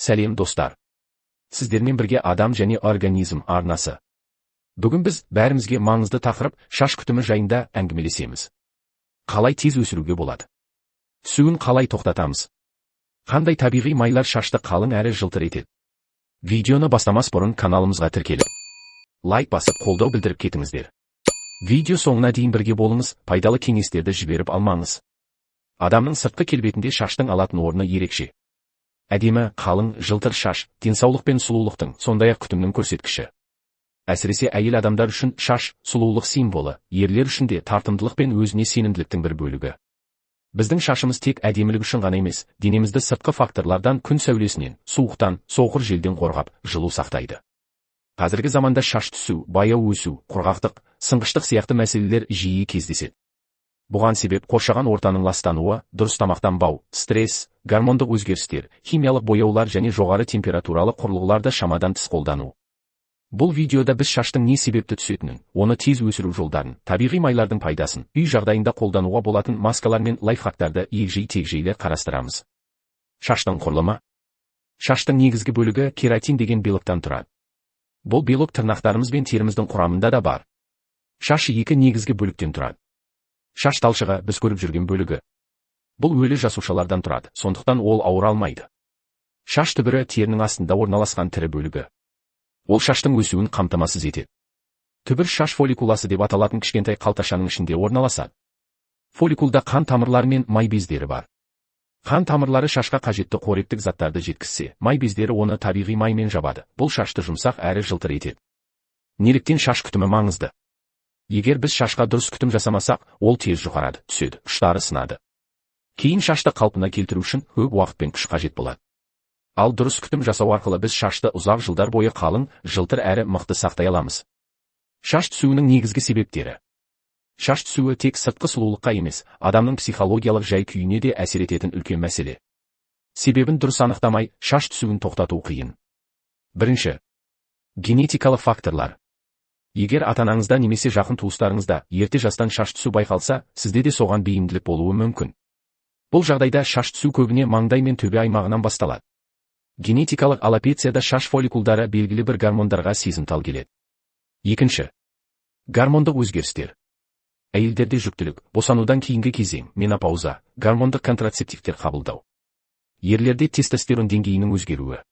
Сәлем достар. Сіздермен бірге адам және организм арнасы. Бүгін біз бәрімізге маңызды тақырып шаш күтімі жайында әңгімелесеміз. Қалай тез өсіруге болады? Түсуін қалай тоқтатамыз? Қандай табиғи майлар шашты қалың әрі жылтыр етеді? Видеоны бастамас бұрын каналымызға тіркеліп, лайк басып қолдау білдіріп кетіңіздер. Видео соңына дейін бірге болыңыз, пайдалы кеңестерді жіберіп алмаңыз. Адамның сыртқы келбетінде шаштың алатын орны ерекше. Әдемі, қалың, жылтыр шаш, денсаулық пен сұлулықтың, сондай-ақ күтімнің көрсеткіші. Әсіресе әйел адамдар үшін шаш сұлулық символы, ерлер үшін де тартымдылық пен өзіне сенімділіктің бір бөлігі. Біздің шашымыз тек әдемілік үшін ғана емес, денемізді сыртқы факторлардан, күн сәулесінен, суықтан, соқыр желден қорғап, жылу сақтайды. Қазіргі заманда шаш түсу, баяу өсу, құрғақтық, сынғыштық сияқты мәселелер жиі кездеседі. Бұған себеп қоршаған ортаның ластануы, дұрыс тамақтанбау, стресс, гормондық өзгерістер, химиялық бояулар және жоғары температуралы құрылғыларды шамадан тыс қолдану. Бұл видеода біз шаштың не себепті түсетінін, оны тез өсіру жолдарын, табиғи майлардың пайдасын, үй жағдайында қолдануға болатын маскалар мен лайфхактарды егжей-тегжейлі қарастырамыз. Шаштың құрылымы. Шаштың негізгі бөлігі кератин деген белоктан тұрады. Бұл белок тырнақтарымыз бен теріміздің құрамында да бар. Шаш екі негізгі бөліктен тұрады. Шаш талшығы біз көріп жүрген бөлігі. Бұл өлі жасушалардан тұрады, сондықтан ол ауыра алмайды. Шаш түбірі терінің астында орналасқан тірі бөлігі. Ол шаштың өсуін қамтамасыз етеді. Түбір шаш фолликуласы деп аталатын кішкентай қалташаның ішінде орналасады. Фолликулда қан тамырлары мен май бездері бар. Қан тамырлары шашқа қажетті қоректік заттарды жеткізсе, май бездері оны табиғи маймен жабады. Бұл шашты жұмсақ әрі жылтыр етеді. Неліктен шаш күтімі маңызды? Егер біз шашқа дұрыс күтім жасамасақ, ол тез жұқарады, түседі, ұштары сынады. Кейін шашты қалпына келтіру үшін көп уақыт пен күш қажет болады. Ал дұрыс күтім жасау арқылы біз шашты ұзақ жылдар бойы қалың, жылтыр әрі мықты сақтай аламыз. Шаш түсуінің негізгі себептері. Шаш түсуі тек сыртқы сұлулыққа емес, адамның психологиялық жай-күйіне де әсер ететін үлкен мәселе. Себебін дұрыс анықтамай, шаш түсуін тоқтату қиын. Бірінші. Генетикалық факторлар. Егер ата-анаңызда немесе жақын туыстарыңызда ерте жастан шаш түсу байқалса, сізде де соған бейімділік болуы мүмкін. Бұл жағдайда шаш түсу көбіне маңдай мен төбе аймағынан басталады. Генетикалық аллопецияда шаш фолликулдары белгілі бір гормондарға сезімтал келеді. Екінші. Гормондық өзгерістер. Әйелдерде жүктілік, босанудан кейінгі кезең, менопауза, гормондық контрацептивтер қабылдау. Ерлерде тестостерон деңгейінің өзгеруі.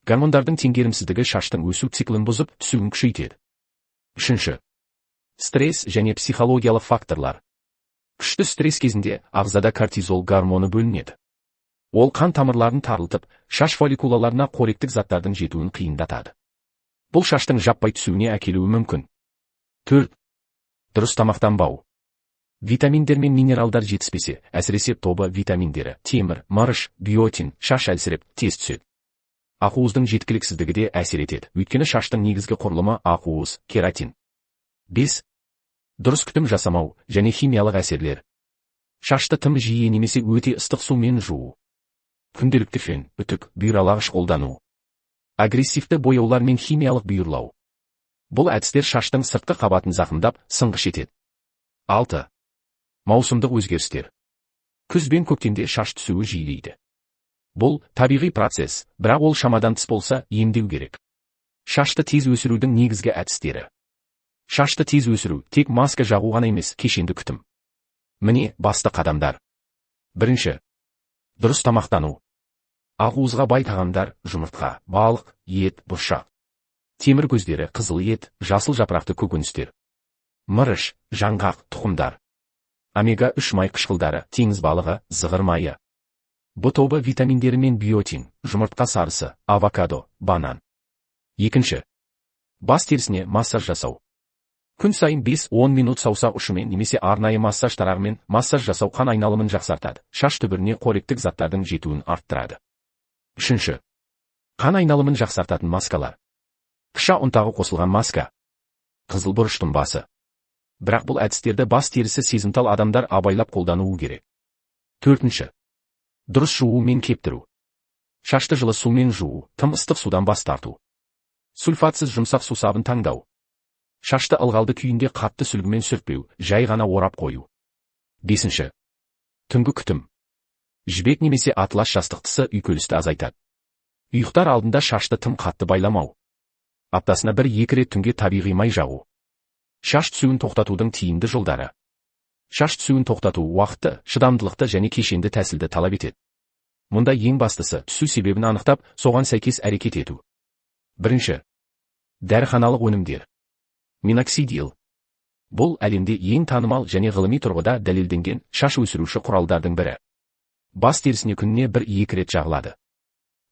Гормондардың теңгерімсіздігі шаштың өсу циклін бұзып, түсуін күшейтеді. Үшінші. Стресс және психологиялық факторлар. Күшті стресс кезінде ағзада кортизол гормоны бөлінеді. Ол қан тамырларын тарылтып, шаш фолликулаларына қоректік заттардың жетуін қиындатады. Бұл шаштың жаппай түсуіне әкелуі мүмкін. 4. Дұрыс тамақтанбау. Витаминдер мен минералдар жетіспесе, әсіресе тобы витаминдері, темір, мырыш, биотин, шаш әлсіреп, тез түседі. Ақуыздың жеткіліксіздігі де әсер етеді, өйткені шаштың негізгі құрылымы ақуыз, кератин. 5. Дұрыс күтім жасамау және химиялық әсерлер. Шашты тым жиі немесе өте ыстық сумен жуу. Күнделікті фен, үтік, бұйралағыш қолдану. Агрессивті бояулар мен химиялық бұйырлау. Бұл әдістер шаштың сыртқы қабатын зақымдап, сынғыш етеді. 6. Маусымдық өзгерістер. Күз бен көктемде шаш түсуі жиілейді. Бұл табиғи процесс, бірақ ол шамадан тыс болса, емдеу керек. Шашты тез өсірудің негізгі әдістері. Шашты тез өсіру тек маска жағу ғана емес, кешенді күтім. Міне басты қадамдар. Бірінші. Дұрыс тамақтану. Ақуызға бай тағамдар, жұмыртқа, балық, ет, бұршақ. Темір көздері, қызыл ет, жасыл жапырақты көкөністер. Мырыш, жаңғақ, тұқымдар. Омега-3 май қышқылдары, теңіз балығы, зығыр майы. Бұ тобы витаминдері мен биотин, жұмыртқа сарысы, авокадо, банан. Екінші. Бас терісіне массаж жасау. Күн сайын 5-10 минут саусақ ұшымен немесе арнайы массаж тарағымен массаж жасау қан айналымын жақсартады, шаш түбіріне қоректік заттардың жетуін арттырады. Үшінші. Қан айналымын жақсартатын маскалар. Қыша ұнтағы қосылған маска. Қызыл бұрыштың басы. Бірақ бұл әдістерді бас терісі сезімтал адамдар абайлап қолдануы керек. Төртінші. Дұрыс жуу мен кептіру. Шашты жылы сумен жуу, тым ыстық судан бас тарту. Сульфатсыз жұмсақ сусабын таңдау. Шашты ылғалды күйінде қатты сүлгімен сүртпеу, жай ғана орап қою. 5. Түнгі күтім. Жібек немесе атлас жастықтысы үйкелісті азайтады. Ұйықтар алдында шашты тым қатты байламау. Аптасына 1-2 рет түнге табиғи май жағу. Шаш түсуін тоқтатудың тиімді жолдары. Шаш түсуін тоқтату уақытты, шыдамдылықты және кешенді тәсілді талап етеді. Мұнда ең бастысы түсу себебін анықтап, соған сәйкес әрекет ету. Бірінші. Дәріханалық өнімдер. Миноксидил. Бұл әлемде ең танымал және ғылыми тұрғыда дәлелденген шаш өсіруші құралдардың бірі. Бас терісіне күніне 1-2 рет жағылады.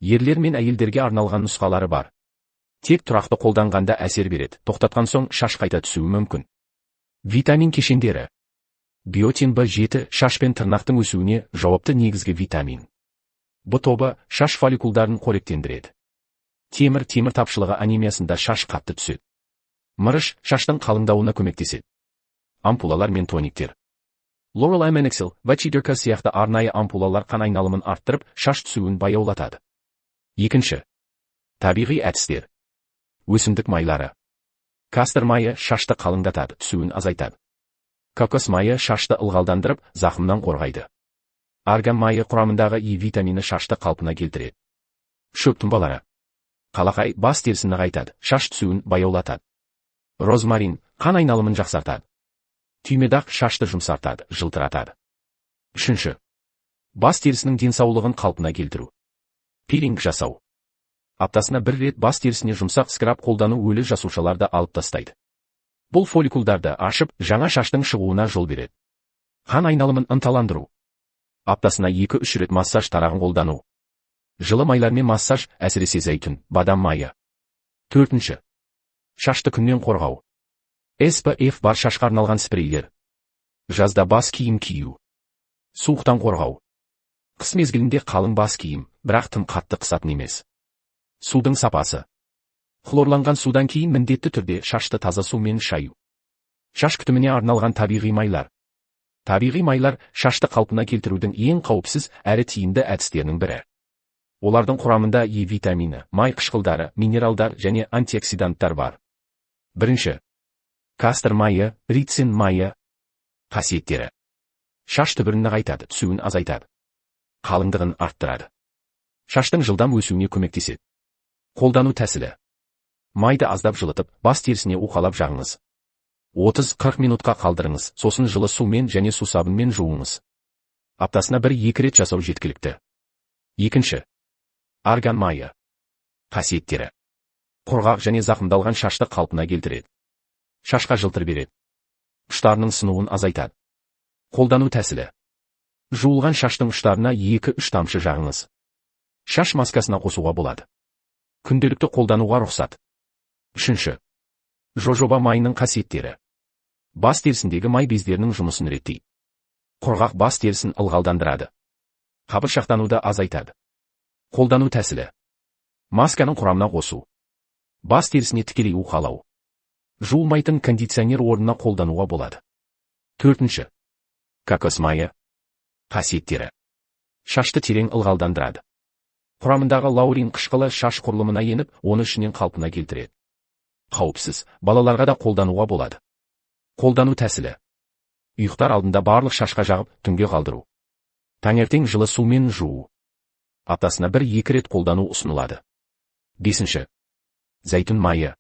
Ерлер мен әйелдерге арналған нұсқалары бар. Тек тұрақты қолданғанда әсер береді, тоқтатқан соң шаш қайта түсуі мүмкін. Витамин кешендері. Биотин B7 шаш пен тырнақтың өсуіне жауапты негізгі витамин. Б тобы шаш фолликулдарын қоректендіреді. Темір тапшылығы анемиясында шаш қатты түседі. Мырыш шаштың қалыңдауына көмектеседі. Ампулалар мен тониктер. Laurel Ammonixil, Vachidurka сияқты арнайы ампулалар қан айналымын арттырып, шаш түсуін баяулатады. Екінші. Табиғи әдістер. Өсімдік майлары. Кастор майы шашты қалыңдатады, түсуін азайтады. Кокос майы шашты ылғалдандырып, зақымнан қорғайды. Арган майы құрамындағы Е витамині шашты қалпына келтіреді. Шөп тұнбалары. Қалақай бас терісін нығайтады, шаш түсуін баяулатады. Розмарин қан айналымын жақсартады. Түймедақ шашты жұмсартады, жылтыратады. Үшінші. Бас терісінің денсаулығын қалпына келтіру. Пилинг жасау. Аптасына 1 рет бас терісіне жұмсақ скраб қолдану өлі жасушаларды алып тастайды. Бұл фолликулдарды ашып, жаңа шаштың шығуына жол береді. Қан айналымын ынталандыру. Аптасына 2-3 рет массаж тарағын қолдану. Жылы майлармен массаж, әсіресе зәйтүн, бадам майы. Төртінші. Шашты күннен қорғау. SPF бар шашқа арналған спрейлер. Жазда бас киім кию. Суықтан қорғау. Қыс мезгілінде қалың бас киім, бірақ тым қатты қысатын емес. Судың сапасы. Хлорланған судан кейін міндетті түрде шашты таза сумен шаю. Шаш күтіміне арналған табиғи майлар. Табиғи майлар шашты қалпына келтірудің ең қауіпсіз әрі тиімді әдістерінің бірі. Олардың құрамында Е витамині, май қышқылдары, минералдар және антиоксиданттар бар. Бірінші. Кастор майы, рицин майы. Қасиеттері. Шаш түбірін нығайтады, түсуін азайтады. Қалыңдығын арттырады. Шаштың жылдам өсуіне көмектеседі. Қолдану тәсілі. Майды аздап жылытып, бас терісіне уқалап жағыңыз. 30-40 минутқа қалдырыңыз, сосын жылы сумен және сусабынмен жуыңыз. Аптасына 1-2 рет жасау жеткілікті. Екінші. Арган майы. Қасиеттері. Құрғақ және зақымдалған шашты қалпына келтіреді. Шашқа жылтыр береді. Ұштарының сынуын азайтады. Қолдану тәсілі. Жуылған шаштың ұштарына 2-3 тамшы жағыңыз. Шаш маскасына қосуға болады. Күнделікті қолдануға рұқсат. Үшінші. Жожоба майының қасиеттері. Бас терісіндегі май бездерінің жұмысын реттейді. Құрғақ бас терісін ылғалдандырады. Қабыршақтануды азайтады. Қолдану тәсілі. Масканың құрамына қосу. Бас терісіне тікелей уқалау. Жуылмайтын кондиционер орнына қолдануға болады. Төртінші. Кокос майы. Қасиеттері. Шашты терең ылғалдандырады. Құрамындағы лаурин қышқылы шаш құрылымына еніп, оны ішінен қалпына келтіреді. Қауіпсіз, балаларға да қолдануға болады. Қолдану тәсілі. Ұйықтар алдында барлық шашқа жағып, түнге қалдыру. Таңертең жылы сумен жуу. Аптасына 1-2 рет қолдану ұсынылады. Бесінші. Зәйтүн майы.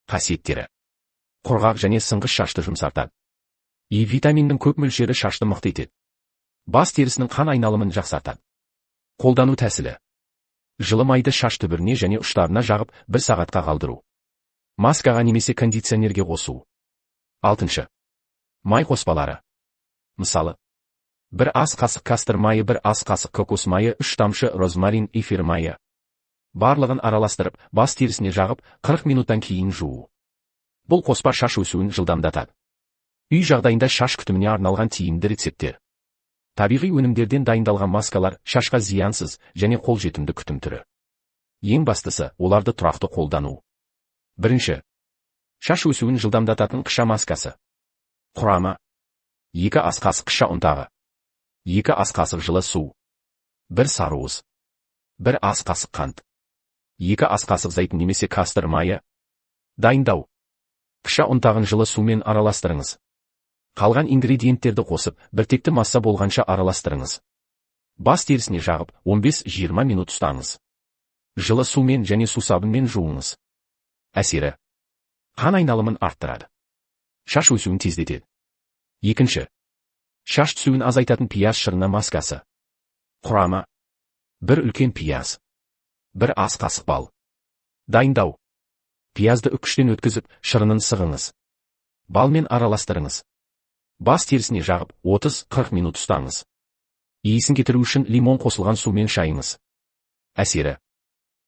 Қасиеттері. Құрғақ және сынғыш шашты жұмсартады. Е витаминінің көп мөлшері шашты мықты етеді. Бас терісінің қан айналымын жақсартады. Қолдану тәсілі. Жылы майды шаш түбіріне және ұштарына жағып 1 сағатқа қалдыру. Маскаға немесе кондиционерге қосу. Алтыншы. Май қоспалары. Мысалы. 1 ас қасық кастор майы, 1 ас қасық кокос майы, 3 тамшы розмарин, эфир майы. Барлығын араластырып, бас терісіне жағып, 40 минуттан кейін жуу. Бұл қоспа шаш өсуін жылдамдатады. Үй жағдайында шаш күтіміне арналған тиімді рецепттер. Табиғи өнімдерден дайындалған маскалар шашқа зиянсыз және қолжетімді күтім түрі. Ең бастысы, оларды тұрақты қолдану. Бірінші. Шаш өсуін жылдамдататын қыша маскасы. Құрамы. 2 ас қасық қыша ұнтағы. 2 ас қасық жылы су. 1 сарыуыз. 1 ас қасық қант. 2 ас қасық зәйтүн немесе кастор майы. Дайындау. Қыша ұнтағын жылы сумен араластырыңыз. Қалған ингредиенттерді қосып, біртекті масса болғанша араластырыңыз. Бас терісіне жағып, 15-20 минут ұстаңыз. Жылы сумен және сусабынмен жуыңыз. Әсері: қан айналымын арттырады. Шаш өсуін тездетеді. Екінші. Шаш түсуін азайтатын пияз шырыны маскасы. Құрамы: 1 үлкен пияз, 1 ас қасық бал. Дайындау: пиязды үккіштен өткізіп, шырынын сығыңыз. Балмен араластырыңыз. Бас терісіне жағып, 30-40 минут ұстаңыз. Иісін кетіру үшін лимон қосылған сумен шайыңыз. Әсері: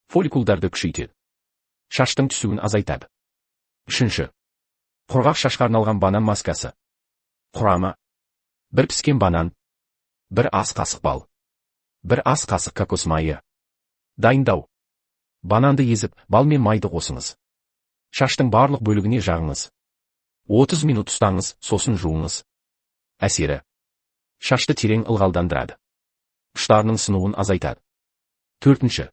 фолликулдарды күшейтеді. Шаштың түсуін азайтады. Үшінші. Құрғақ шашқа арналған банан маскасы. Құрамы: 1 піскен банан, 1 ас қасық бал, 1 ас қасық кокос майы. Дайындау: бананды езіп, бал мен майды қосыңыз. Шаштың барлық бөлігіне жағыңыз. 30 минут ұстаңыз, сосын жуыңыз. Әсері: шашты терең ылғалдандырады. Ұштарының сынуын азайтады. Төртінші.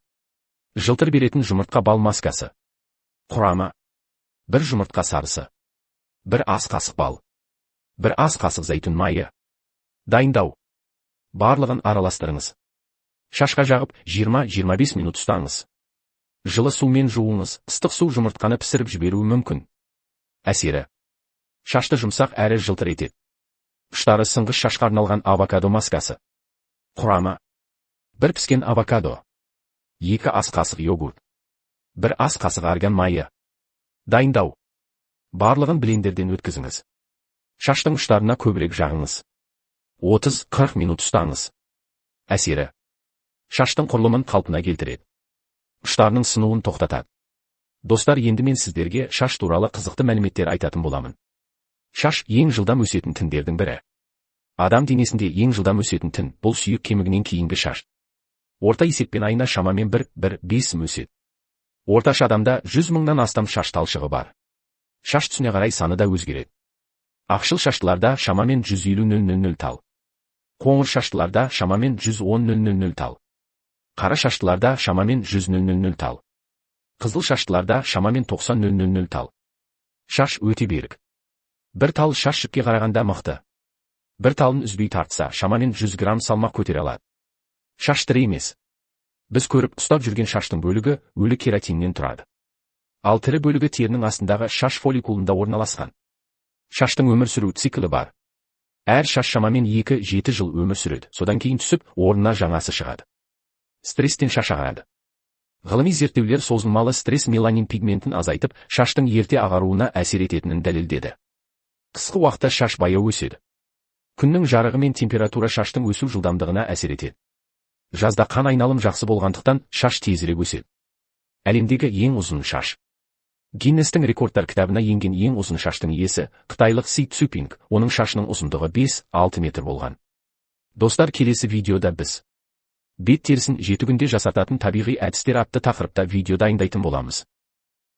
Жылтыр беретін жұмыртқа бал маскасы. Құрамы: 1 жұмыртқа сарысы, 1 ас қасық бал, 1 ас қасық зәйтүн майы. Дайындау: барлығын араластырыңыз. Шашқа жағып, 20-25 минут ұстаңыз. Жылы сумен жуыңыз, ыстық су жұмыртқаны пісіріп жіберуі мүмкін. Әсері: шашты жұмсақ әрі жылтыр етеді. Ұштары сынғыш шашқа арналған авокадо маскасы. Құрамы: 1 піскен авокадо, 2 ас қасық йогурт, 1 ас қасық арган майы. Дайындау: барлығын блендерден өткізіңіз. Шаштың ұштарына көбірек жағыңыз. 30-40 минут ұстаңыз. Әсері: шаштың құрылымын қалпына келтіреді. Ұштарының сынуын тоқтатады. Достар, енді мен сіздерге шаш туралы қызықты мәліметтер айтатын боламын. Шаш ең жылдам өсетін тіндердің бірі. Адам денесінде ең жылдам өсетін тін бұл сүйек кемігінен кейінгі шаш. Орта есеппен айына шамамен 1-5 өседі. Орташа адамда 100 мыңнан астам шаш талшығы бар. Шаш түсіне қарай саны да өзгереді. Ақшыл шаштыларда шамамен 150-000 тал. Қоңыр шаштыларда шамамен 110-000 тал. Қара шаштыларда шамамен 100-000 тал. Қызыл шаштыларда шамамен 90-000 тал. Шаш өте берік. Bir тал шаш жіпке қарағанда мықты. Bir талын үзбей тартса, шамамен 100 грамм салмақ көтере алады. Шаш тірі емес. Біз көріп ұстап жүрген шаштың бөлігі өлі кератиннен тұрады. Ал тірі бөлігі терінің астындағы шаш фолликулында орналасқан. Шаштың өмір сүру циклі бар. Әр шаш шамамен 2-7 жыл өмір сүреді, содан кейін түсіп, орнына жаңасы шығады. Стресстен шаш ағарады. Ғылыми зерттеулер созылмалы стресс меланин пигментін азайтып, шаштың ерте ағаруына әсер ететінін дәлелдеді. Қысқы уақытта шаш баяу өседі. Күннің жарығы мен температура шаштың өсу жылдамдығына әсер етеді. Жазда қан айналым жақсы болғандықтан шаш тезірек өседі. Әлемдегі ең ұзын шаш. Гиннестің рекордтар кітабына енген ең ұзын шаштың иесі қытайлық Си Цзюпинг, оның шашының ұзындығы 5-6 метр болған. Достар, келесі видеода біз бет терісін 7 күнде жасататын табиғи әдістер атты тақырыпта видео дайындайтын боламыз.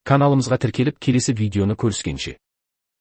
Каналымызға тіркеліп, келесі видеоны көріскенше